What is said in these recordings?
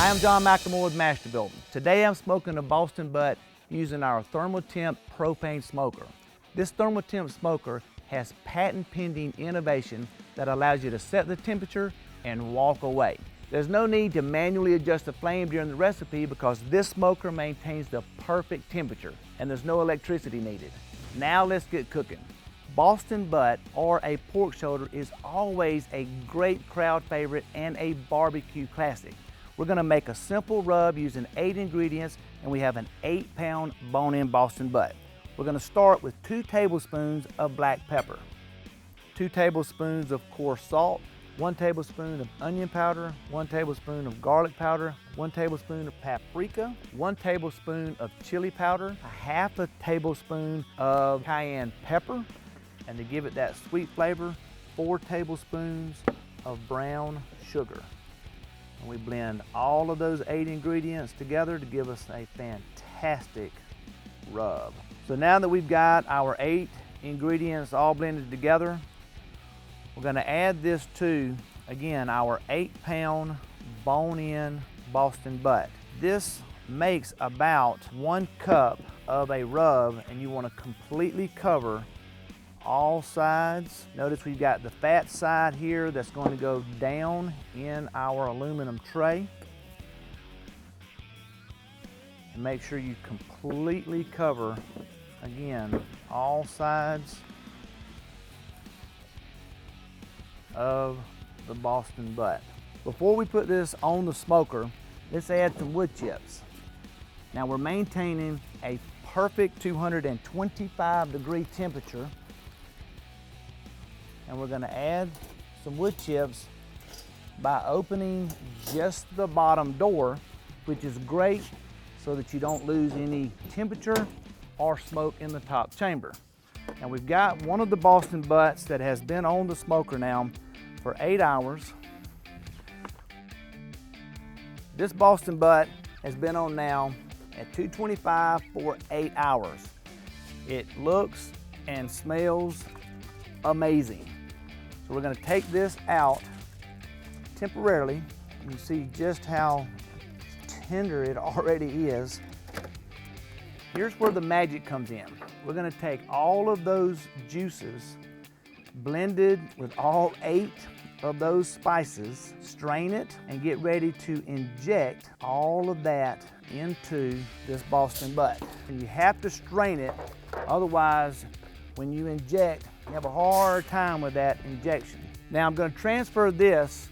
Hi, I'm John McLemore with Masterbuilt. Today I'm smoking a Boston butt using our ThermoTemp propane smoker. This ThermoTemp smoker has patent-pending innovation that allows you to set the temperature and walk away. There's no need to manually adjust the flame during the recipe because this smoker maintains the perfect temperature and there's no electricity needed. Now let's get cooking. Boston butt or a pork shoulder is always a great crowd favorite and a barbecue classic. We're gonna make a simple rub using 8 ingredients and we have an 8-pound bone-in Boston butt. We're gonna start with 2 tablespoons of black pepper, 2 tablespoons of coarse salt, 1 tablespoon of onion powder, 1 tablespoon of garlic powder, 1 tablespoon of paprika, 1 tablespoon of chili powder, a half a tablespoon of cayenne pepper, and to give it that sweet flavor, 4 tablespoons of brown sugar. And we blend all of those 8 ingredients together to give us a fantastic rub. So now that we've got our 8 ingredients all blended together, we're gonna add this to, again, our 8-pound bone-in Boston butt. This makes about 1 cup of a rub and you wanna completely cover all sides. Notice we've got the fat side here that's going to go down in our aluminum tray. And make sure you completely cover, again, all sides of the Boston butt. Before we put this on the smoker, let's add some wood chips. Now we're maintaining a perfect 225-degree temperature. And we're gonna add some wood chips by opening just the bottom door, which is great so that you don't lose any temperature or smoke in the top chamber. And we've got one of the Boston butts that has been on the smoker now for 8 hours. This Boston butt has been on now at 225 for 8 hours. It looks and smells amazing. So we're going to take this out temporarily. You can see just how tender it already is. Here's where the magic comes in. We're going to take all of those juices blended with all 8 of those spices, strain it, and get ready to inject all of that into this Boston butt. And you have to strain it, otherwise when you inject, you have a hard time with that injection. Now I'm going to transfer this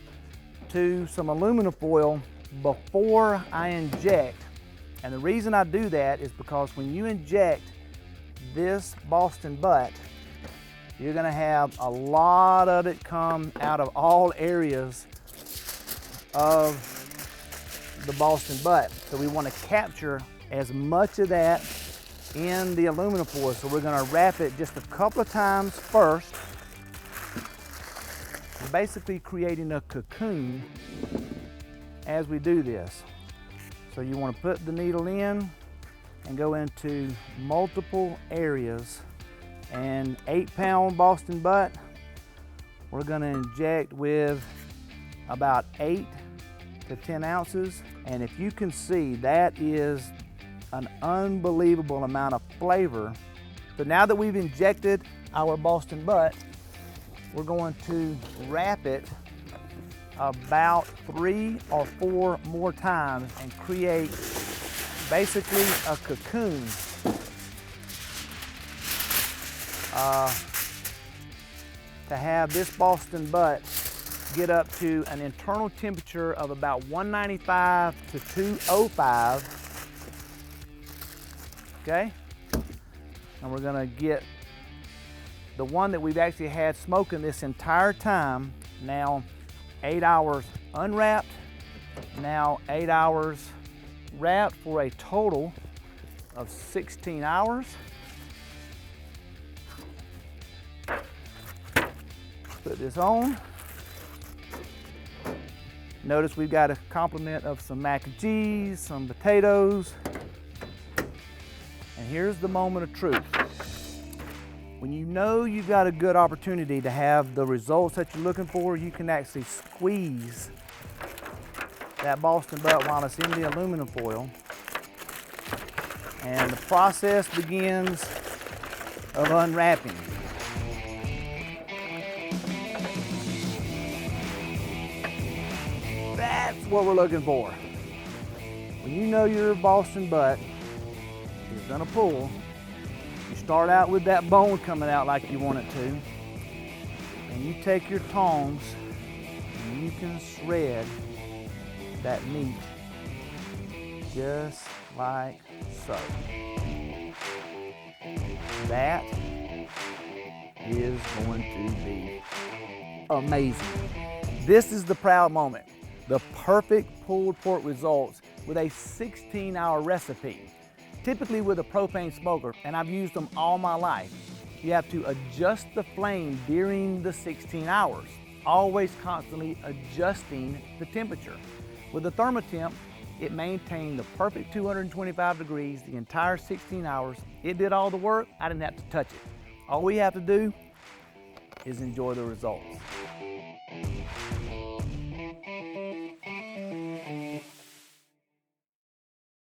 to some aluminum foil before I inject. And the reason I do that is because when you inject this Boston butt, you're going to have a lot of it come out of all areas of the Boston butt. So we want to capture as much of that in the aluminum foil. So we're going to wrap it just a couple of times first. We're basically creating a cocoon as we do this. So you want to put the needle in and go into multiple areas. And 8-pound Boston butt, we're going to inject with about 8 to 10 ounces. And if you can see, that is an unbelievable amount of flavor. So now that we've injected our Boston butt, we're going to wrap it about 3 or 4 more times and create basically a cocoon. To have this Boston butt get up to an internal temperature of about 195 to 205. Okay, and we're gonna get the one that we've actually had smoking this entire time, now 8 hours unwrapped, now 8 hours wrapped for a total of 16 hours. Put this on. Notice we've got a complement of some mac and cheese, some potatoes. And here's the moment of truth. When you know you've got a good opportunity to have the results that you're looking for, you can actually squeeze that Boston butt while it's in the aluminum foil. And the process begins of unwrapping. That's what we're looking for. When you know your Boston butt is gonna pull, you start out with that bone coming out like you want it to, and you take your tongs and you can shred that meat just like so. That is going to be amazing. This is the proud moment. The perfect pulled pork results with a 16-hour recipe. Typically with a propane smoker, and I've used them all my life, you have to adjust the flame during the 16 hours, always constantly adjusting the temperature. With the ThermoTemp, it maintained the perfect 225 degrees the entire 16 hours. It did all the work, I didn't have to touch it. All we have to do is enjoy the results.